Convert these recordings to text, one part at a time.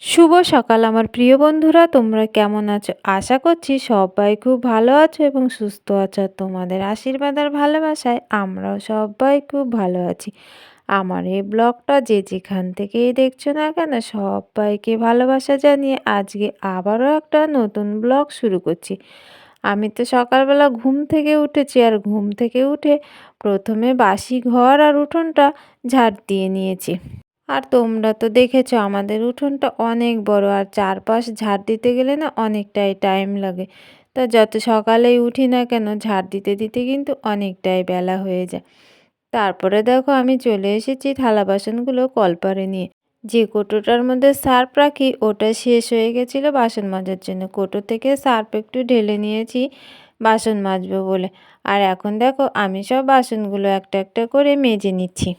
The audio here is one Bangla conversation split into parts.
শুভ সকাল আমার প্রিয় বন্ধুরা, তোমরা কেমন আছো? আশা করছি সবাই খুব ভালো আছো এবং সুস্থ আছো। আর তোমাদের আশীর্বাদ আর ভালোবাসায় আমরাও সবাই খুব ভালো আছি। আমার এই ব্লগটা যে যেখান থেকেই দেখছো না কেন, সবাইকে ভালোবাসা জানিয়ে আজকে আবারও একটা নতুন ব্লগ শুরু করছি। আমি তো সকালবেলা ঘুম থেকে উঠেছি, আর ঘুম থেকে উঠে প্রথমে বাসি ঘর আর উঠোনটা ঝাড় দিয়ে নিয়েছি। আর তোমরা তো দেখেছো আমাদের উঠোনটা অনেক বড়, আর চারপাশ ঝাড় দিতে গেলে না অনেকটাই টাইম লাগে। তা যত সকালেই উঠি না কেন, ঝাড় দিতে দিতে কিন্তু অনেকটাই বেলা হয়ে যায়। তারপরে দেখো আমি চলে এসেছি থালা বাসনগুলো কলপারে নিয়ে। যে কোটোটার মধ্যে সার্ফ রাখি ওটা শেষ হয়ে গেছিলো বাসন মাজার জন্য। কোটো থেকে সার্ফ একটু ঢেলে নিয়েছি বাসন মাজবো বলে। আর এখন দেখো আমি সব বাসনগুলো একটা একটা করে মেজে নিচ্ছি।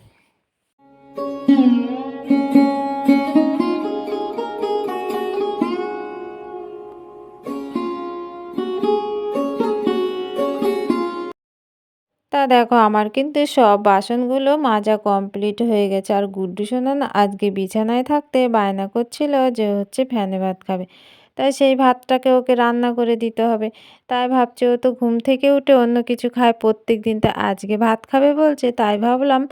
তা দেখো আমার কিন্তু সব বাসনগুলো মাজা কমপ্লিট হয়ে গেছে। আর গুড্ডু সোনা না আজকে বিছানায় থাকতে বায়না করছিল যে হচ্ছে ফ্যানে ভাত খাবে। তাই সেই ভাতটাকে ওকে রান্না করে দিতে হবে। তাই ভাবছি ও তো ঘুম থেকে উঠে অন্য কিছু খায় প্রত্যেক দিন, তা আজকে ভাত খাবে বলছে, তাই ভাবলাম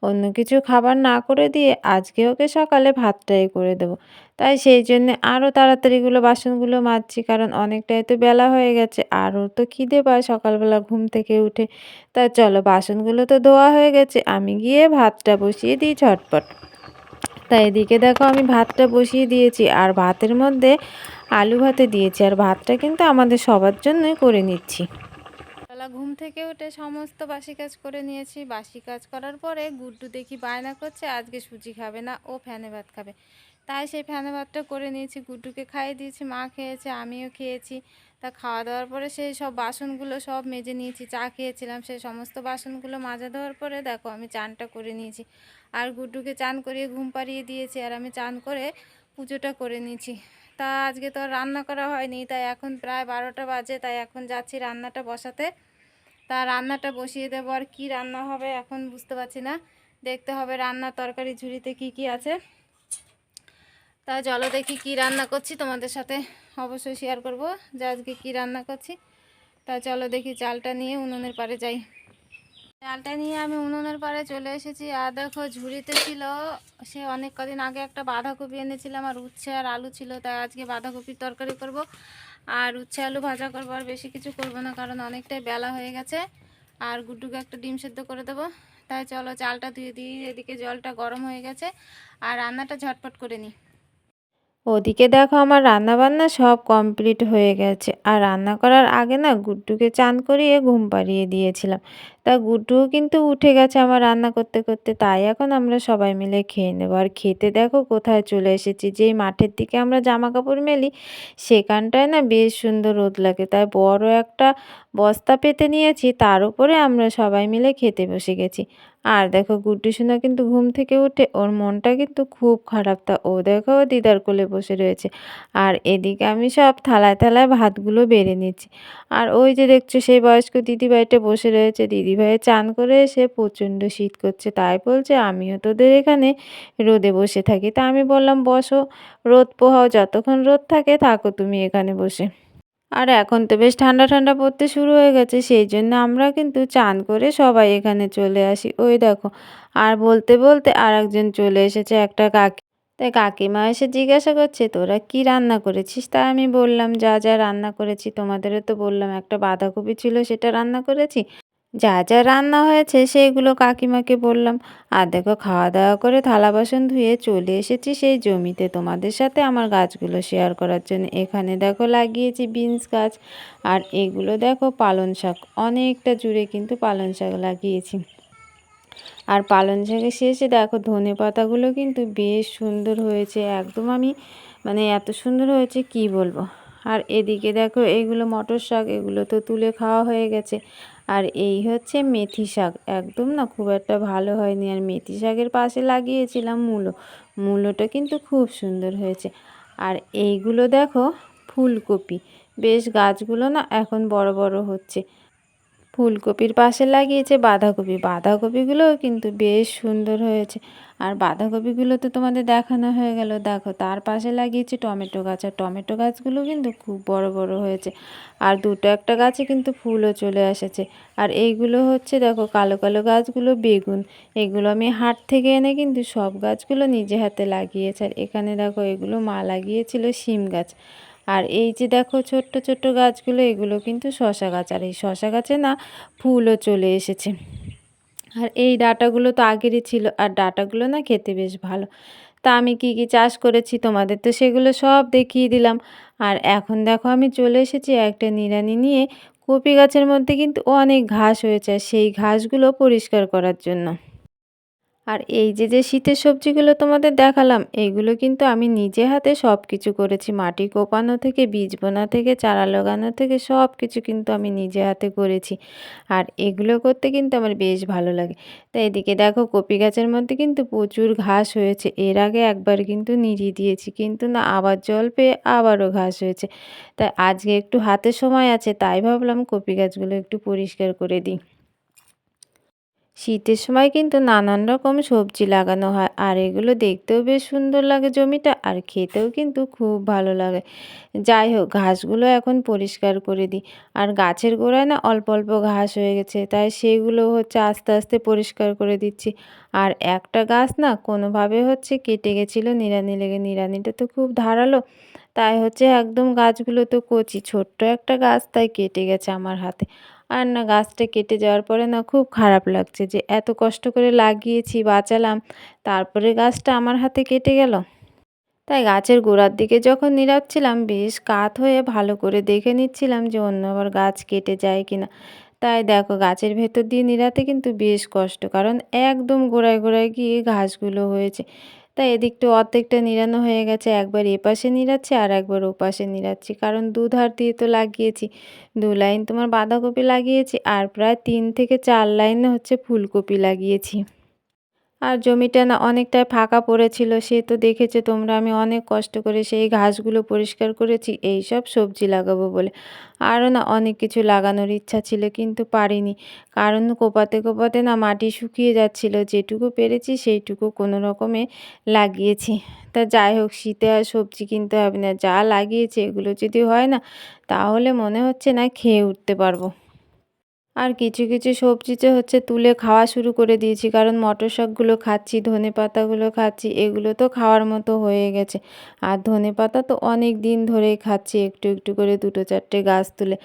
অন্য কিছু খাবার না করে দিয়ে আজকে ওকে সকালে ভাতটাই করে দেবো। তাই সেই জন্যে আরও তাড়াতাড়িগুলো বাসনগুলো মাজছি, কারণ অনেকটাই তো বেলা হয়ে গেছে আর ওর তো খিদে পায় সকালবেলা ঘুম থেকে উঠে। তা চলো বাসনগুলো তো ধোয়া হয়ে গেছে, আমি গিয়ে ভাতটা বসিয়ে দিই ঝটপট। তাই এদিকে দেখো আমি ভাতটা বসিয়ে দিয়েছি, আর ভাতের মধ্যে আলু ভাতে দিয়েছি, আর ভাতটা কিন্তু আমাদের সবার জন্যই করে নিচ্ছি। বেলা ঘুম থেকে উঠে সমস্ত বাসি কাজ করে নিয়েছি। বাসি কাজ করার পরে গুড্ডু দেখি বায়না করছে আজকে সুজি খাবে না, ও ফ্যানে ভাত খাবে। তাই সেই ফ্যানে ভাতটা করে নিয়েছি, গুড্ডুকে খাইয়ে দিয়েছি, মা খেয়েছে, আমিও খেয়েছি। তা খাওয়া দাওয়ার পরে সেই সব বাসনগুলো সব মেজে নিয়েছি। চা খেয়েছিলাম, সেই সমস্ত বাসনগুলো মাজা দেওয়ার পরে দেখো আমি চানটা করে নিয়েছি। আর গুড্ডুকে চান করিয়ে ঘুম পাড়িয়ে দিয়েছি, আর আমি চান করে পুজোটা করে নিয়েছি। তা আজকে তো আর রান্না করা হয়নি, তাই এখন প্রায় 12টা বাজে, তাই এখন যাচ্ছি রান্নাটা বসাতে। তা রান্নাটা বসিয়ে দেবো, আর কি রান্না হবে এখন বুঝতে পারছি না, দেখতে হবে রান্নার তরকারি ঝুড়িতে কি কি আছে। তা চলো দেখি কি রান্না করছি, তোমাদের সাথে অবশ্যই শেয়ার করব যে আজকে কি রান্না করছি। তা চলো দেখি চালটা নিয়ে উনুনের পাড়ে যাই। চালটা নিয়ে আমি উনুনের পাড়ে চলে এসেছি। আর দেখো ঝুড়িতে ছিল, সে অনেক কদিন আগে একটা বাঁধাকপি এনেছিলাম, আর উচ্ছে আর আলু ছিল, তাই আজকে বাঁধাকপির তরকারি করব আর উচ্ছে আলু ভাজা করবো। আর বেশি কিছু করব না, কারণ অনেকটাই বেলা হয়ে গেছে। আর গুড্ডুকে একটা ডিম সেদ্ধ করে দেবো। তাই চলো চালটা ধুয়ে দিই, এদিকে জলটা গরম হয়ে গেছে, আর রান্নাটা ঝটপট করে নিই। ওদিকে দেখো আমার রান্না বান্না সব কমপ্লিট হয়ে গেছে, আর রান্না করার আগে না গুড্ডুকে চান করিয়ে ঘুম পাড়িয়ে দিয়েছিলাম। তা গুড্ডুও কিন্তু উঠে গেছে আমার রান্না করতে করতে, তাই এখন আমরা সবাই মিলে খেয়ে নেবো। আর খেতে দেখো কোথায় চলে এসেছি, যেই মাঠের দিকে আমরা জামা কাপড় মেলি সেখানটায় না বেশ সুন্দর রোদ লাগে, তাই বড় একটা বস্তা পেতে নিয়েছি, তার উপরে আমরা সবাই মিলে খেতে বসে গেছি। আর দেখো গুড্ডু সোনা কিন্তু ঘুম থেকে উঠে ওর মনটা কিন্তু খুব খারাপ, তা ও দেখো ও দিদার কোলে বসে রয়েছে। আর এদিকে আমি সব থালায় থালায় ভাতগুলো বেড়ে নিচ্ছি। আর ওই যে দেখছো সেই বয়স্ক দিদিভাইটা বসে রয়েছে, দিদিভাইয়ের চান করে এসে প্রচণ্ড শীত করছে, তাই বলছে আমিও তোদের এখানে রোদে বসে থাকি। তা আমি বললাম বসো, রোদ পোহাও, যতক্ষণ রোদ থাকে থাকো তুমি এখানে বসে। আর এখন তো বেশ ঠান্ডা ঠান্ডা পড়তে শুরু হয়ে গেছে, সেই জন্য আমরা কিন্তু চান করে সবাই এখানে চলে আসি। ওই দেখো, আর বলতে বলতে আর একজন চলে এসেছে, একটা কাকি। তাই কাকিমা এসে জিজ্ঞাসা করছে তোরা কি রান্না করেছিস? তা আমি বললাম যা যা রান্না করেছি, তোমাদেরও তো বললাম একটা বাঁধাকপি ছিল সেটা রান্না করেছি। যা যা রান্না হয়েছে সেগুলো কাকিমাকে বললাম। আর দেখো খাওয়া দাওয়া করে থালা বাসন ধুয়ে চলে এসেছি সেই জমিতে তোমাদের সাথে আমার গাছগুলো শেয়ার করার জন্য। এখানে দেখো লাগিয়েছি বিনস গাছ, আর এগুলো দেখো পালং শাক, অনেকটা জুড়ে কিন্তু পালং শাক লাগিয়েছি। আর পালং শাকের শেষে দেখো ধনে পাতাগুলো কিন্তু বেশ সুন্দর হয়েছে, একদম আমি মানে এত সুন্দর হয়েছে কি বলবো। আর এদিকে দেখো এইগুলো মটর শাক, এগুলো তো তুলে খাওয়া হয়ে গেছে। আর এই হচ্ছে মেথি শাক, একদম না খুব একটা ভালো হয়নি। আর মেথি শাকের পাশে লাগিয়েছিলাম মূলো, মূলোটা কিন্তু খুব সুন্দর হয়েছে। আর এইগুলো দেখো ফুলকপি, বেশ গাছগুলো না এখন বড় বড় হচ্ছে। ফুলকপির পাশে লাগিয়েছে বাঁধাকপি। বাঁধাকপিগুলোও কিন্তু বেশ সুন্দর হয়েছে। আর বাঁধাকপিগুলো তো তোমাদের দেখানো হয়ে গেল। দেখো তার পাশে লাগিয়েছি টমেটো গাছ। আর টমেটো গাছগুলো কিন্তু খুব বড় বড় হয়েছে। আর দুটো একটা গাছে কিন্তু ফুলও চলে এসেছে। আর এইগুলো হচ্ছে দেখো কালো কালো গাছগুলো বেগুন। এগুলো আমি হাট থেকে এনে কিন্তু সব গাছগুলো নিজে হাতে লাগিয়েছি। আর এখানে দেখো এগুলো মা লাগিয়েছিল শিম গাছ। আর এই যে দেখো ছোট্ট ছোট্ট গাছগুলো, এগুলো কিন্তু শশা গাছ। আর এই শশা গাছে না ফুলও চলে এসেছে। আর এই ডাঁটাগুলো তো আগেরই ছিল, আর ডাঁটাগুলো না খেতে বেশ ভালো। তা আমি কি কি চাষ করেছি তোমাদের তো সেগুলো সব দেখিয়ে দিলাম। আর এখন দেখো আমি চলে এসেছি একটা নিড়ানি নিয়ে। কপি গাছের মধ্যে কিন্তু অনেক ঘাস হয়েছে, আর সেই ঘাসগুলো পরিষ্কার করার জন্য। আর এই যে যে শীতের সবজিগুলো তোমাদের দেখালাম, এইগুলো কিন্তু আমি নিজে হাতে সব কিছু করেছি। মাটি কোপানো থেকে, বীজ বোনা থেকে, চারা লাগানো থেকে সব কিছু কিন্তু আমি নিজে হাতে করেছি। আর এগুলো করতে কিন্তু আমার বেশ ভালো লাগে। তাই এদিকে দেখো কপি গাছের মধ্যে কিন্তু প্রচুর ঘাস হয়েছে। এর আগে একবার কিন্তু নিড়িয়ে দিয়েছি, কিন্তু না আবার জল পেয়ে আবারও ঘাস হয়েছে। তাই আজকে একটু হাতে সময় আছে, তাই ভাবলাম কপি গাছগুলো একটু পরিষ্কার করে দিই। শীতের সময় কিন্তু নানান রকম সবজি লাগানো হয়, আর এগুলো দেখতেও বেশ সুন্দর লাগে জমিটা, আর খেতেও কিন্তু খুব ভালো লাগে। যাই হোক, ঘাসগুলো এখন পরিষ্কার করে দিই। আর গাছের গোড়ায় না অল্প অল্প ঘাস হয়ে গেছে, তাই সেগুলো হচ্ছে আস্তে আস্তে পরিষ্কার করে দিচ্ছি। আর একটা গাছ না কোনোভাবে হচ্ছে কেটে গেছিলো নিড়ানি লেগে। নিড়ানিটা তো খুব ধারালো, তাই হচ্ছে একদম গাছগুলো তো কচি, ছোট্ট একটা গাছ, তাই কেটে গেছে আমার হাতে। আর না গাছটা কেটে যাওয়ার পরে না খুব খারাপ লাগছে যে এত কষ্ট করে লাগিয়েছি, বাঁচালাম, তারপরে গাছটা আমার হাতে কেটে গেল। তাই গাছের গোড়ার দিকে যখন নিড়াচ্ছিলাম বেশ কাত হয়ে ভালো করে দেখে নিচ্ছিলাম যে অন্য আবার গাছ কেটে যায় কিনা। তাই দেখো গাছের ভেতর দিয়ে নিড়াতে কিন্তু বেশ কষ্ট, কারণ একদম গোড়ায় গোড়ায় গিয়ে ঘাসগুলো হয়েছে। তাই এদিকটা অর্ধেকটা নিড়ানো হয়ে গেছে, একবার এপাশে নিড়াচ্ছি আর একবার ওপাশে নিড়াচ্ছি, কারণ দুধার দিয়ে তো লাগিয়েছি। 2 লাইন তোমার বাঁধাকপি লাগিয়েছি, আর প্রায় 3 থেকে 4 লাইন হচ্ছে ফুলকপি লাগিয়েছি। আর জমিটা না অনেকটাই ফাঁকা পড়েছিল, সে তো দেখেছো তোমরা, আমি অনেক কষ্ট করে সেই ঘাসগুলো পরিষ্কার করেছি এই সব সবজি লাগাবো বলে। আরও না অনেক কিছু লাগানোর ইচ্ছা ছিল, কিন্তু পারিনি, কারণ কোপাতে কোপাতে না মাটি শুকিয়ে যাচ্ছিল। যেটুকু পেরেছি সেইটুকু কোনো রকমে লাগিয়েছি। তা যাই হোক, শীতে আর সবজি কিনতে হবে না, যা লাগিয়েছি এগুলো যদি হয় না, তাহলে মনে হচ্ছে না খেয়ে উঠতে পারবো। আর কিছু কিছু সবজিতে হচ্ছে তুলে খাওয়া শুরু করে দিয়েছি, কারণ মটর শাকগুলো খাচ্ছি, ধনেপাতাগুলো খাচ্ছি, এগুলো তো খাওয়ার মতো হয়ে গেছে। আর ধনেপাতা তো অনেক দিন ধরেই খাচ্ছি একটু একটু করে 2-4টে গাছ তুলে।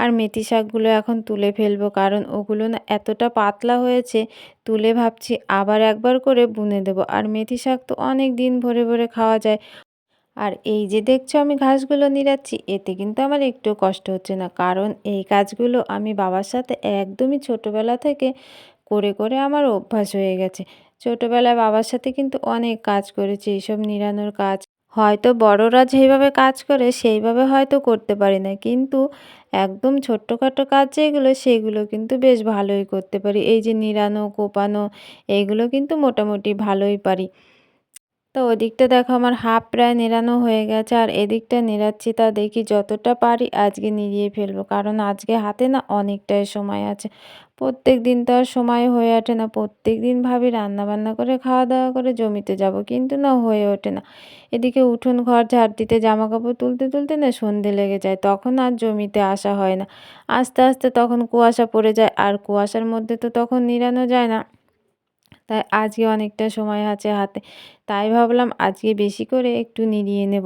আর মেথি শাকগুলো এখন তুলে ফেলবো, কারণ ওগুলো না এতটা পাতলা হয়েছে, তুলে ভাবছি আবার একবার করে বুনে দেবো। আর মেথি শাক তো অনেক দিন ভরে ভরে খাওয়া যায়। আর এই যে দেখছো আমি ঘাসগুলো নিড়াচ্ছি, এতে কিন্তু আমার একটু কষ্ট হচ্ছে না, কারণ এই কাজগুলো আমি বাবার সাথে একদমই ছোটোবেলা থেকে করে করে আমার অভ্যাস হয়ে গেছে। ছোটোবেলায় বাবার সাথে কিন্তু অনেক কাজ করেছি, এইসব নিড়ানোর কাজ। হয়তো বড়রা যেইভাবে কাজ করে সেইভাবে হয়তো করতে পারি না, কিন্তু একদম ছোট্টখাটো কাজ যেগুলো সেগুলো কিন্তু বেশ ভালোই করতে পারি। এই যে নিড়ানো, কোপানো, এইগুলো কিন্তু মোটামুটি ভালোই পারি। তো ওদিকটা দেখো আমার হাফ প্রায় নেড়ানো হয়ে গেছে, আর এদিকটা নেড়াচ্ছি, তা দেখি যতটা পারি আজকে নিড়িয়ে ফেলবো, কারণ আজকে হাতে না অনেকটাই সময় আছে। প্রত্যেক দিন তো আর সময় হয়ে ওঠে না। প্রত্যেক দিন ভাবি রান্না বান্না করে খাওয়া দাওয়া করে জমিতে যাব, কিন্তু না হয়ে ওঠে না। এদিকে উঠোন ঘর ঝাড় দিতে, জামা কাপড় তুলতে তুলতে না সন্ধে লেগে যায়, তখন আর জমিতে আসা হয় না। আস্তে আস্তে তখন কুয়াশা পড়ে যায়, আর কুয়াশার মধ্যে তো তখন নিড়ানো যায় না। তাই আজকে অনেকটা সময় আছে হাতে, তাই ভাবলাম আজকে বেশি করে একটু নিড়িয়ে নেব।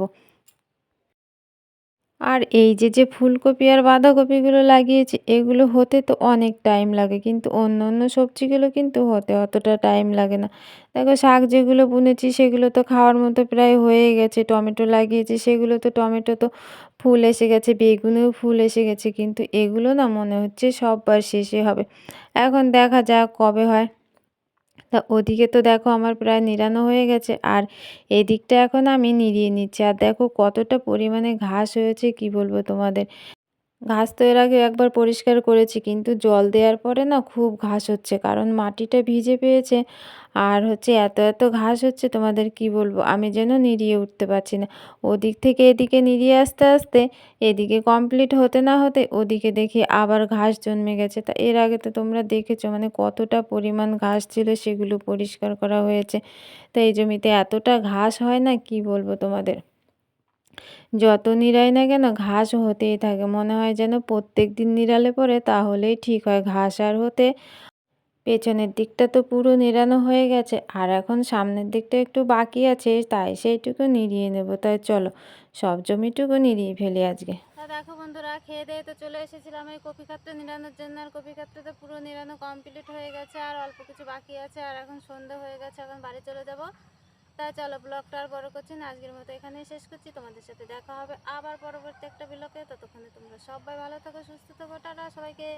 আর এই যে যে ফুলকপি আর বাঁধাকপিগুলো লাগিয়েছি, এগুলো হতে তো অনেক টাইম লাগে, কিন্তু অন্য অন্য সবজিগুলো কিন্তু হতে অতটা টাইম লাগে না। দেখো শাক যেগুলো বুনেছি সেগুলো তো খাওয়ার মতো প্রায় হয়ে গেছে। টমেটো লাগিয়েছি, সেগুলো তো টমেটো তো ফুল এসে গেছে, বেগুনেও ফুল এসে গেছে, কিন্তু এগুলো না মনে হচ্ছে সববার শেষে হবে। এখন দেখা যাক কবে হয়। তা ওদিকে তো দেখো আমার প্রায় নিড়ানো হয়ে গেছে, আর এদিকটা এখন আমি নিড়িয়ে নিচ্ছি। আর দেখো কতটা পরিমাণে ঘাস হয়েছে কি বলবো তোমাদের। ঘাস তো এর আগে একবার পরিষ্কার করেছি, কিন্তু জল দেওয়ার পরে না খুব ঘাস হচ্ছে, কারণ মাটিটা ভিজে পেয়েছে। আর হচ্ছে এত এত ঘাস হচ্ছে, তোমাদের কি বলবো, আমি যেন নিড়িয়ে উঠতে পারছি না। ওদিক থেকে এদিকে নিড়িয়ে আসতে আসতে এদিকে কমপ্লিট হতে না হতে ওদিকে দেখি আবার ঘাস জন্মে গেছে। তা এর আগে তো তোমরা দেখেছো মানে কতটা পরিমাণ ঘাস ছিল, সেগুলো পরিষ্কার করা হয়েছে। তো এই জমিতে এতটা ঘাস হয় না, কি বলবো তোমাদের। যত নিড়াই না কেন ঘাস হতেই থাকে, মনে হয় যেন প্রত্যেক দিন নিড়ালে পরে তাহলেই ঠিক হয় ঘাস আর হতে। পেছনের দিকটা তো পুরো নিড়ানো হয়ে গেছে, আর এখন সামনের দিকটা একটু বাকি আছে, তাই সেইটুকু নিড়িয়ে নেব। তাই চলো সব জমিটুকু নিড়িয়ে ফেলি আজকে। তা দেখো বন্ধুরা, খেয়ে দিয়ে তো চলে এসেছিলাম এই কপি ক্ষেতটা নিড়ানোর জন্য। আর কপি ক্ষেতটা তো পুরো নিড়ানো কমপ্লিট হয়ে গেছে, আর অল্প কিছু বাকি আছে। আর এখন সন্ধ্যা হয়ে গেছে, এখন বাড়ি চলে যাব। তাই চলো ব্লগটা আর বড় করছি না, আজকের মতো এখানেই শেষ করছি। তোমাদের সাথে দেখা হবে আবার পরবর্তী একটা ব্লগে। ততক্ষণে তোমরা সবাই ভালো থাকো, সুস্থ থাকো, টাটা সবাইকে।